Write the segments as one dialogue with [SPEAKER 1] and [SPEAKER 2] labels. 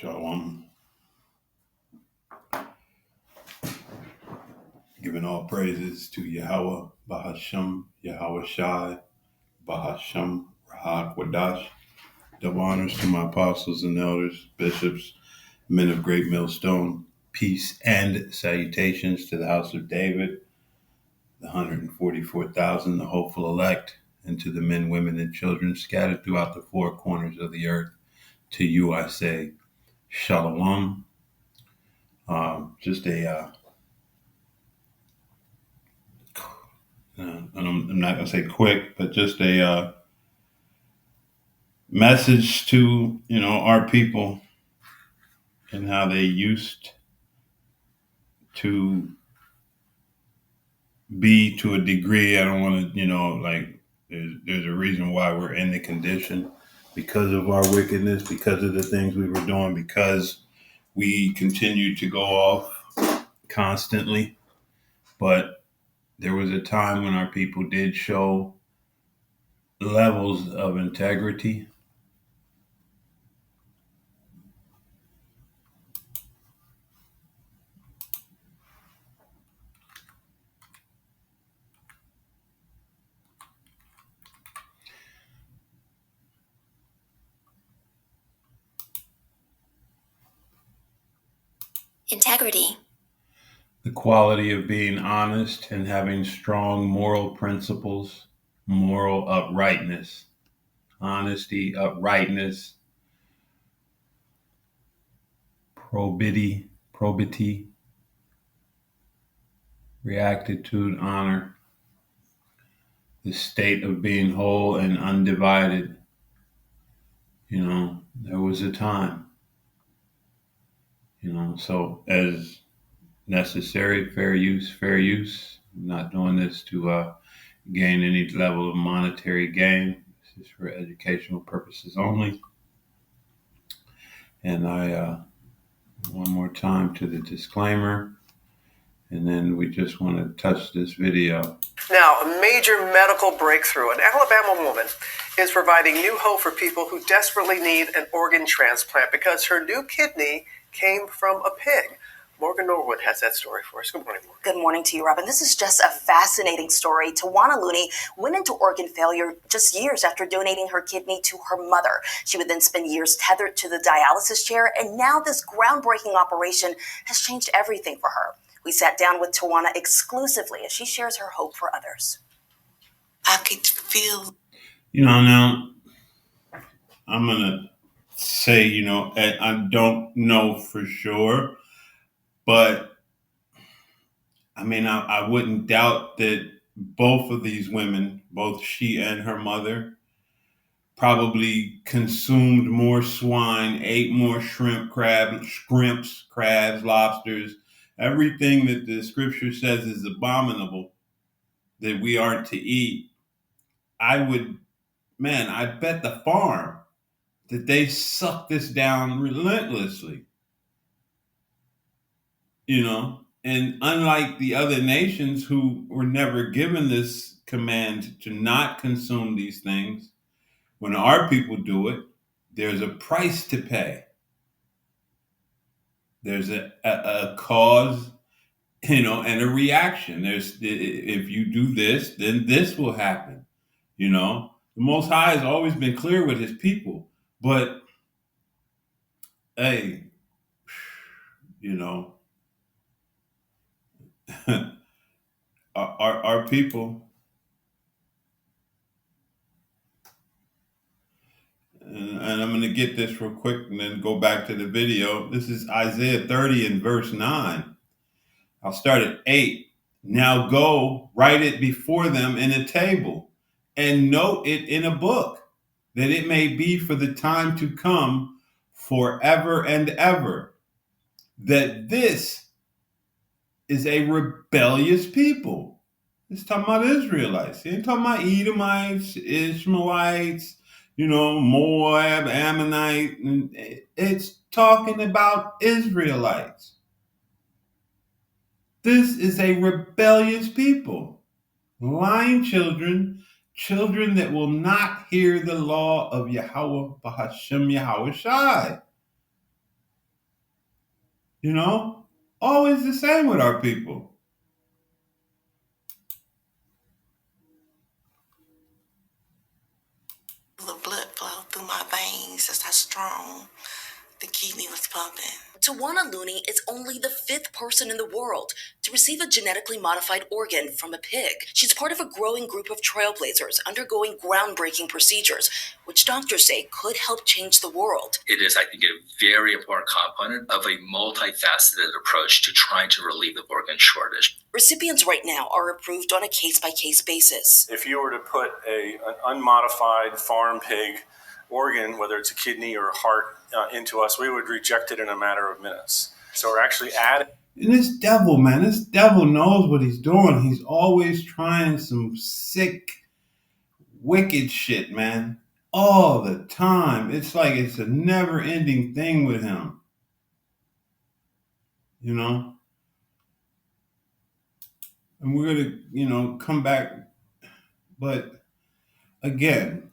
[SPEAKER 1] Shalom. Giving all praises to Yahweh, Bahashem, Yahweh Shai, Bahashem, Rahak Wadash. Double honors to my apostles and elders, bishops, men of great millstone. Peace and salutations to the house of David, the 144,000, the hopeful elect, and to the men, women, and children scattered throughout the four corners of the earth. To you I say, Shalom. And I'm not going to say quick, but just a message to, our people and how they used to be to a degree. I don't want to, there's a reason why we're in the condition because of our wickedness, because of the things we were doing, because we continued to go off constantly. But there was a time when our people did show levels of integrity.
[SPEAKER 2] Integrity.
[SPEAKER 1] The quality of being honest and having strong moral principles, moral uprightness, honesty, uprightness, probity, rectitude, honor, the state of being whole and undivided. There was a time, so as necessary, fair use. I'm not doing this to gain any level of monetary gain. This is for educational purposes only. And I, one more time to the disclaimer, and then we just want to touch this video.
[SPEAKER 3] Now, a major medical breakthrough. An Alabama woman is providing new hope for people who desperately need an organ transplant because her new kidney came from a pig. Morgan Norwood has that story for us. Good morning, Morgan.
[SPEAKER 2] Good morning to you, Robin. This is just a fascinating story. Tawana Looney went into organ failure just years after donating her kidney to her mother. She would then spend years tethered to the dialysis chair, and now this groundbreaking operation has changed everything for her. We sat down with Tawana exclusively as she shares her hope for others.
[SPEAKER 4] I could feel.
[SPEAKER 1] Now, I'm going to say, I don't know for sure, but I wouldn't doubt that both of these women, both she and her mother, probably consumed more swine, ate more shrimps, crabs, lobsters, everything that the scripture says is abominable that we aren't to eat. I bet the farm that they suck this down relentlessly. And unlike the other nations who were never given this command to not consume these things, when our people do it, there's a price to pay. There's a cause, and a reaction. If you do this, then this will happen. The Most High has always been clear with his people, but hey, our people, and I'm going to get this real quick and then go back to the video. This is Isaiah 30 and verse 9. I'll start at 8. Now go, write it before them in a table, and note it in a book, that it may be for the time to come, forever and ever, that this is a rebellious people. It's talking about Israelites. He ain't talking about Edomites, Ishmaelites, Moab, Ammonite. It's talking about Israelites. This is a rebellious people. Lying children that will not hear the law of Yahweh, Bahashem, Yahweh Shai. You know, always the same with our people.
[SPEAKER 4] The blood flow through my veins. That's how strong the kidney was pumping.
[SPEAKER 2] Tawana Looney is only the 5th person in the world to receive a genetically modified organ from a pig. She's part of a growing group of trailblazers undergoing groundbreaking procedures, which doctors say could help change the world.
[SPEAKER 5] It is, I think, a very important component of a multifaceted approach to trying to relieve the organ shortage.
[SPEAKER 2] Recipients right now are approved on a case-by-case basis.
[SPEAKER 6] If you were to put an unmodified farm pig organ, whether it's a kidney or a heart, into us, we would reject it in a matter of minutes. So we're actually adding.
[SPEAKER 1] And this devil, man, this devil knows what he's doing. He's always trying some sick, wicked shit, man. All the time. It's like it's a never-ending thing with him. You know? And we're going to, come back. But again,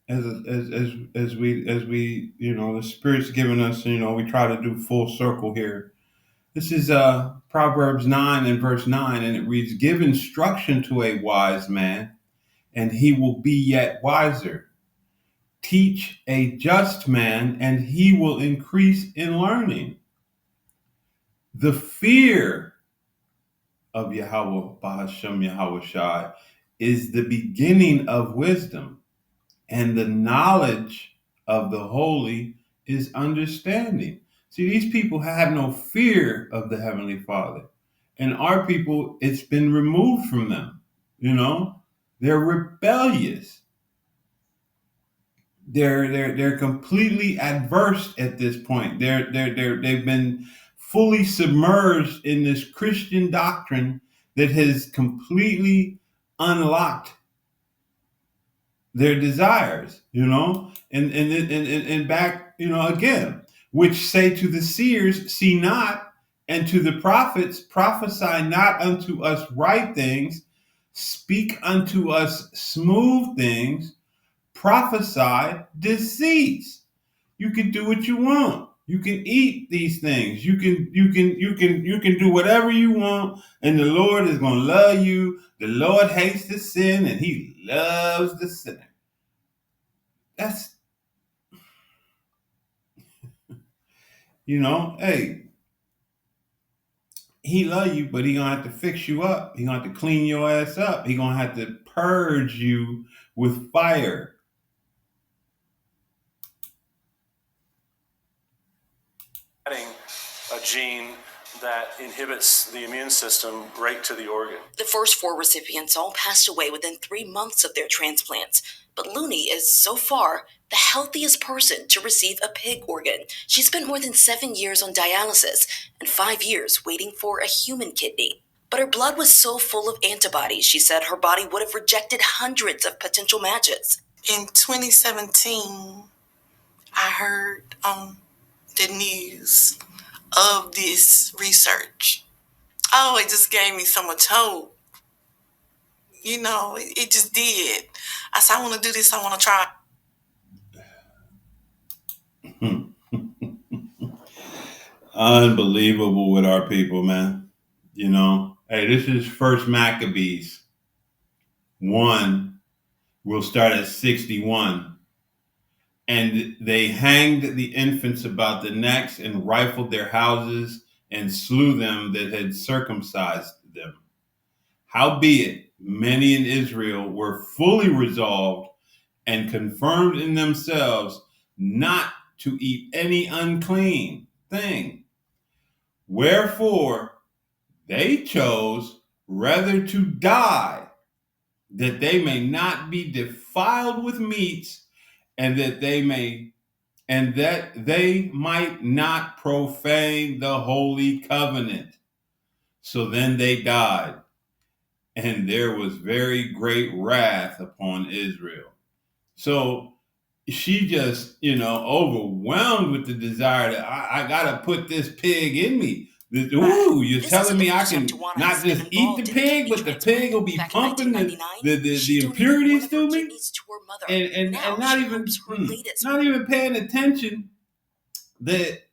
[SPEAKER 1] as we the Spirit's given us, we try to do full circle here. This is Proverbs 9 and verse 9, and it reads, "Give instruction to a wise man, and he will be yet wiser. Teach a just man, and he will increase in learning." The fear of Yahweh Bahashem Yahweh Shai is the beginning of wisdom, and the knowledge of the holy is understanding. See, these people have no fear of the Heavenly Father. And our people, it's been removed from them. They're rebellious. They're completely adverse at this point. They've been fully submerged in this Christian doctrine that has completely unlocked their desires, and back, again, which say to the seers, "See not," and to the prophets, "Prophesy not unto us right things, speak unto us smooth things, prophesy deceits." You can do what you want. You can eat these things. You can do whatever you want, and the Lord is going to love you. The Lord hates the sin, and He loves the sinner. That's, hey, He love you, but He gonna have to fix you up. He gonna have to clean your ass up. He gonna have to purge you with fire.
[SPEAKER 6] Adding a gene that inhibits the immune system right to the organ.
[SPEAKER 2] The first 4 recipients all passed away within 3 months of their transplants, but Looney is, so far, the healthiest person to receive a pig organ. She spent more than 7 years on dialysis and 5 years waiting for a human kidney. But her blood was so full of antibodies, she said her body would have rejected hundreds of potential matches.
[SPEAKER 4] In 2017, I heard on the news of this research. Oh, it just gave me so much hope. It just did. I said, I want to do this. I want to try.
[SPEAKER 1] Unbelievable with our people, man. Hey, this is First Maccabees 1. We'll start at 61. "And they hanged the infants about the necks and rifled their houses and slew them that had circumcised them. Howbeit, many in Israel were fully resolved and confirmed in themselves not to eat any unclean thing. Wherefore, they chose rather to die, that they may not be defiled with meats, and that they might not profane the holy covenant. So then they died, and there was very great wrath upon Israel." So she just, overwhelmed with the desire that I gotta put this pig in me. Ooh, you're telling me I can not just eat the pig, but the pig will be pumping the impurities to me, and not even paying attention that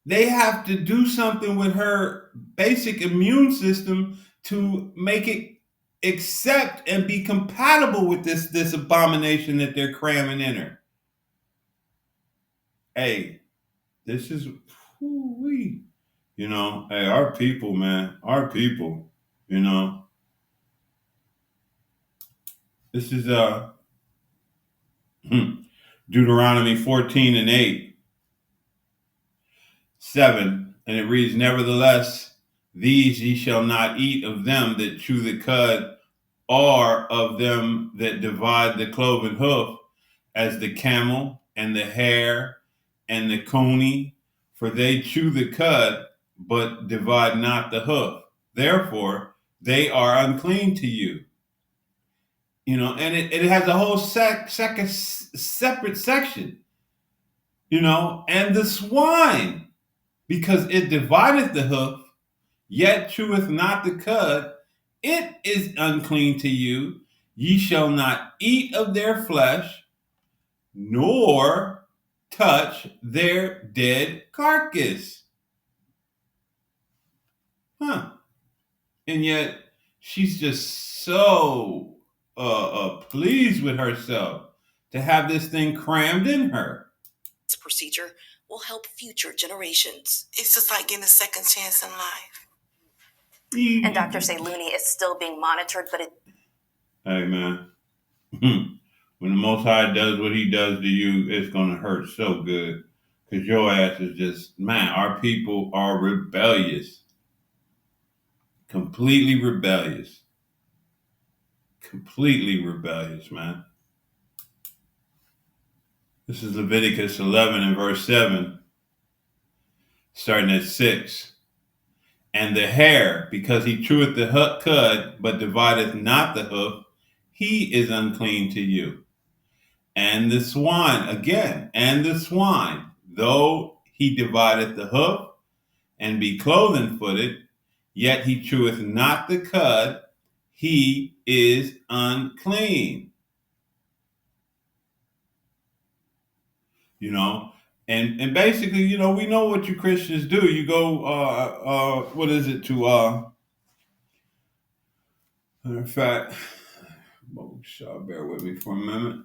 [SPEAKER 1] they have to do something with her basic immune system to make it accept and be compatible with this abomination that they're cramming in her. Hey, this is, whoo-wee. Hey, our people, man, our people, this is Deuteronomy 14:8, 7, and it reads, nevertheless, these ye shall not eat of them that chew the cud, or of them that divide the cloven hoof, as the camel and the hare and the coney, for they chew the cud, but divide not the hoof. Therefore, they are unclean to you. And it has a whole separate section, and the swine, because it divideth the hoof, yet cheweth not the cud, it is unclean to you. Ye shall not eat of their flesh, nor touch their dead carcass. And yet she's just so pleased with herself to have this thing crammed in her.
[SPEAKER 2] This procedure will help future generations.
[SPEAKER 4] It's just like getting a second chance in life.
[SPEAKER 2] And doctors say Looney is still being monitored, but
[SPEAKER 1] Hey, man. When the Most High does what he does to you, it's going to hurt so good. Because your ass is just, man, our people are rebellious. Completely rebellious. Completely rebellious, man. This is Leviticus 11 and verse 7, starting at 6. And the hare, because he cheweth the cud, but divideth not the hoof, he is unclean to you. And the swine, again, and the swine, though he divideth the hoof, and be cloven footed, yet he cheweth not the cud, he is unclean. And basically, we know what you Christians do. You go, what is it, to, matter of fact, bear with me for a minute.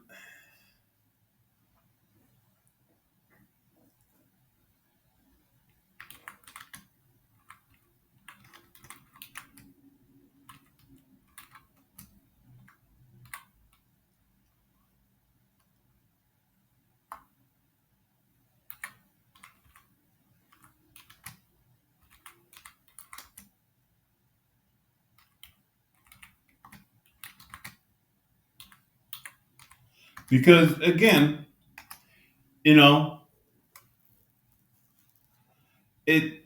[SPEAKER 1] Because again, it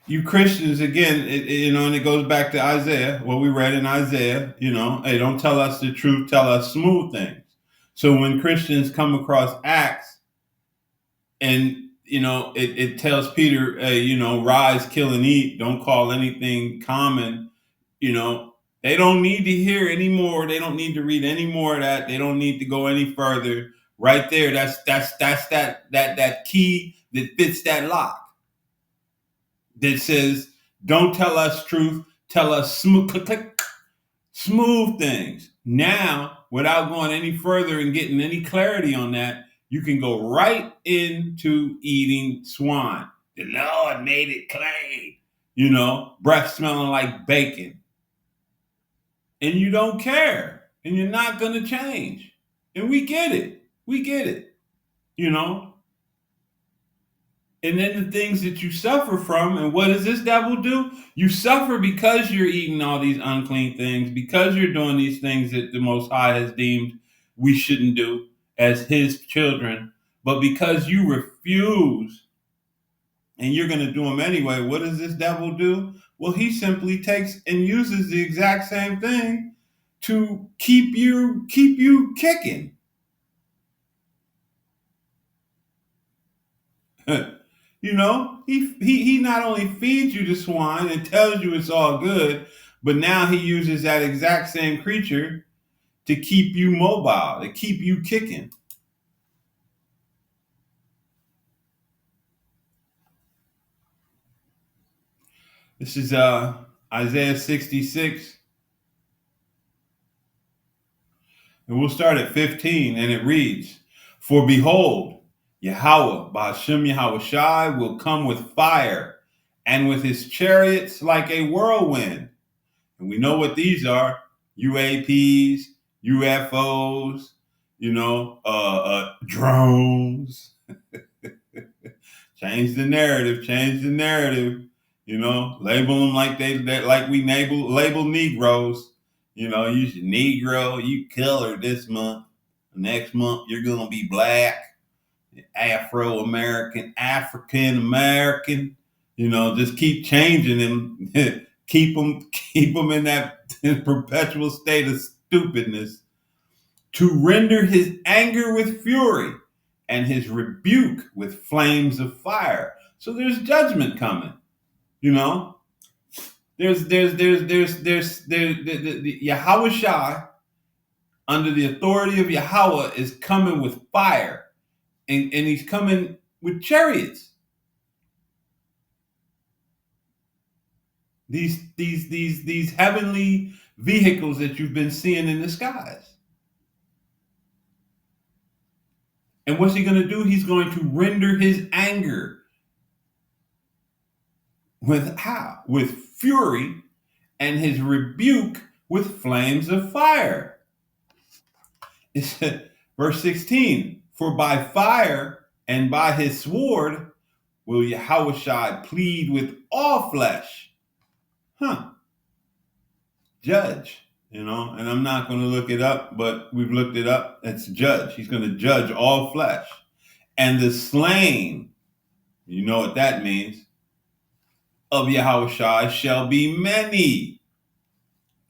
[SPEAKER 1] you Christians again, and it goes back to Isaiah, what we read in Isaiah. Hey, don't tell us the truth, tell us smooth things. So when Christians come across Acts, and it tells Peter, hey, rise, kill, and eat. Don't call anything common. They don't need to hear anymore. They don't need to read any more of that. They don't need to go any further. Right there, that's that key that fits that lock. That says, don't tell us truth, tell us smooth things. Now, without going any further and getting any clarity on that, you can go right into eating swine. The Lord made it clean. Breath smelling like bacon. And you don't care. And you're not going to change. And we get it. And then the things that you suffer from, and what does this devil do? You suffer because you're eating all these unclean things, because you're doing these things that the Most High has deemed we shouldn't do as his children. But because you refuse and you're going to do them anyway, what does this devil do? Well, he simply takes and uses the exact same thing to keep you kicking. He not only feeds you the swine and tells you it's all good, but now he uses that exact same creature to keep you mobile, to keep you kicking. This is Isaiah 66. And we'll start at 15, and it reads, "For behold, Yahweh, Ba'ashem Yahweh Shai, will come with fire, and with his chariots like a whirlwind." And we know what these are: UAPs, UFOs, drones. Change the narrative. Label them like like we label Negroes. You should Negro, you color this month. Next month you're gonna be black, Afro-American, African American. Just keep changing them. keep them in that perpetual state of stupidness. To render his anger with fury and his rebuke with flames of fire. So there's judgment coming. There's the Yahweh Shai, under the authority of Yahweh, is coming with fire, and he's coming with chariots. These heavenly vehicles that you've been seeing in the skies. And what's he going to do? He's going to render his anger with how? With fury, and his rebuke with flames of fire. It's verse 16. For by fire and by his sword will Yahweh Shai plead with all flesh. Judge. And I'm not going to look it up, but we've looked it up. It's judge. He's going to judge all flesh. And the slain, you know what that means, of Yahweh Shai shall be many.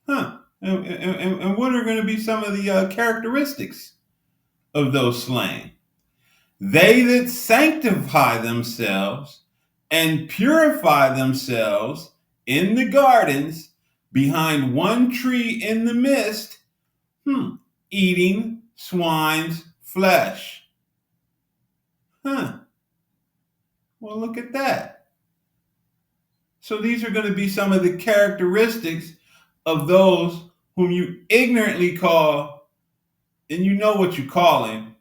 [SPEAKER 1] And what are going to be some of the characteristics of those slain? They that sanctify themselves and purify themselves in the gardens behind one tree in the midst, eating swine's flesh. Well, look at that. So these are going to be some of the characteristics of those whom you ignorantly call, and you know what you call him.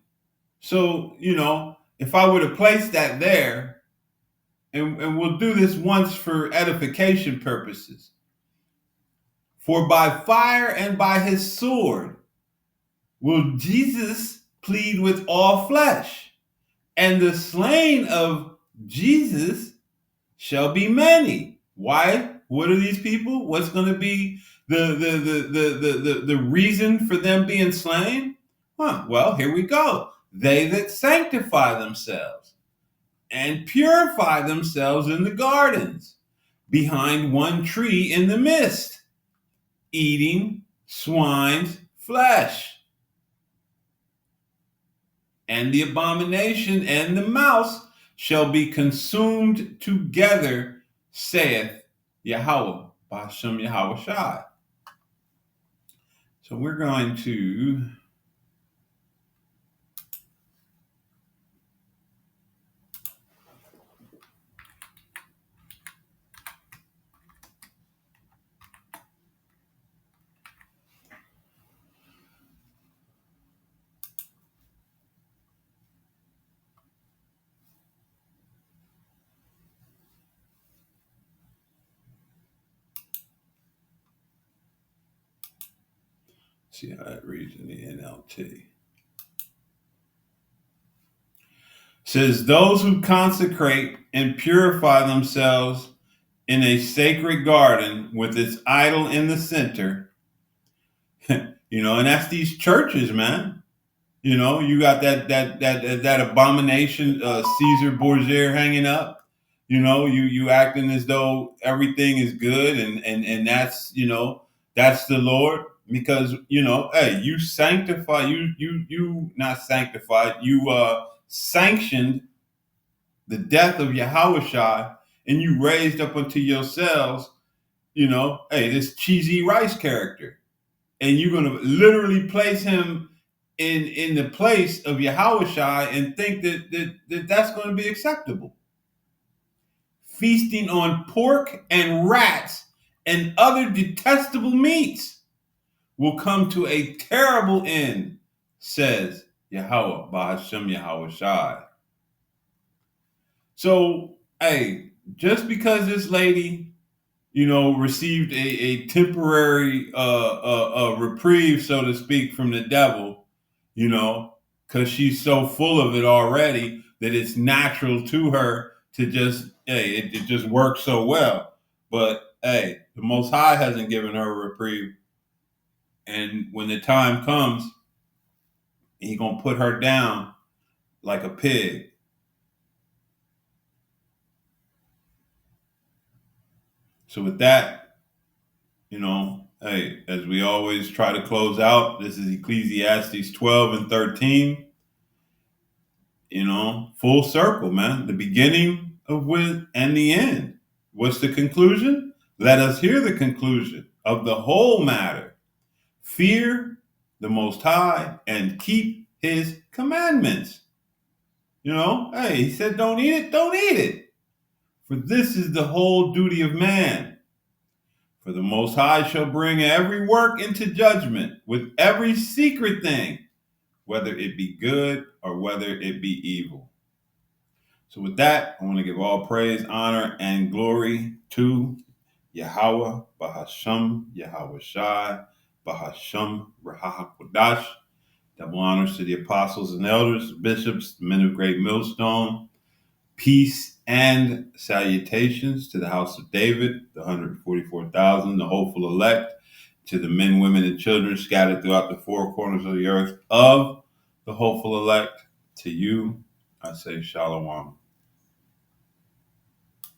[SPEAKER 1] So, if I were to place that there, and we'll do this once for edification purposes. For by fire and by his sword will Jesus plead with all flesh, and the slain of Jesus shall be many. Why? What are these people? What's going to be the reason for them being slain? Well, here we go. They that sanctify themselves and purify themselves in the gardens behind one tree in the midst, eating swine's flesh. And the abomination and the mouse shall be consumed together, saith Yahweh, Ba'ashem Yahweh Shai. So we're going to see how that reads in the NLT. It says, those who consecrate and purify themselves in a sacred garden with its idol in the center, and that's these churches, man. You got that abomination, Caesar Borgia hanging up. You acting as though everything is good, and that's that's the Lord. Because hey, you sanctify, you not sanctified, you sanctioned the death of Yahweh Shai, and you raised up unto yourselves, hey, this cheesy rice character, and you're gonna literally place him in the place of Yahweh Shai and think that that's going to be acceptable. feasting on pork and rats and other detestable meats will come to a terrible end, says Yahweh Bahashem Yahweh Shai. So, hey, just because this lady, received a temporary reprieve, so to speak, from the devil, because she's so full of it already that it's natural to her to just, it just works so well. But hey, the Most High hasn't given her a reprieve. And when the time comes, He's going to put her down like a pig. So with that, hey, as we always try to close out, this is Ecclesiastes 12 and 13. Full circle, man. The beginning of with and the end. What's the conclusion? Let us hear the conclusion of the whole matter. Fear the Most High and keep His commandments. Hey, He said, don't eat it, don't eat it. For this is the whole duty of man. For the Most High shall bring every work into judgment with every secret thing, whether it be good or whether it be evil. So with that, I want to give all praise, honor, and glory to Yahweh, Bahashem, Yahweh Shai, Bahashem, Rahakodash. Double honors to the apostles and elders, bishops, the men of great millstone. Peace and salutations to the house of David, the 144,000, the hopeful elect, to the men, women, and children scattered throughout the four corners of the earth of the hopeful elect. To you, I say shalom.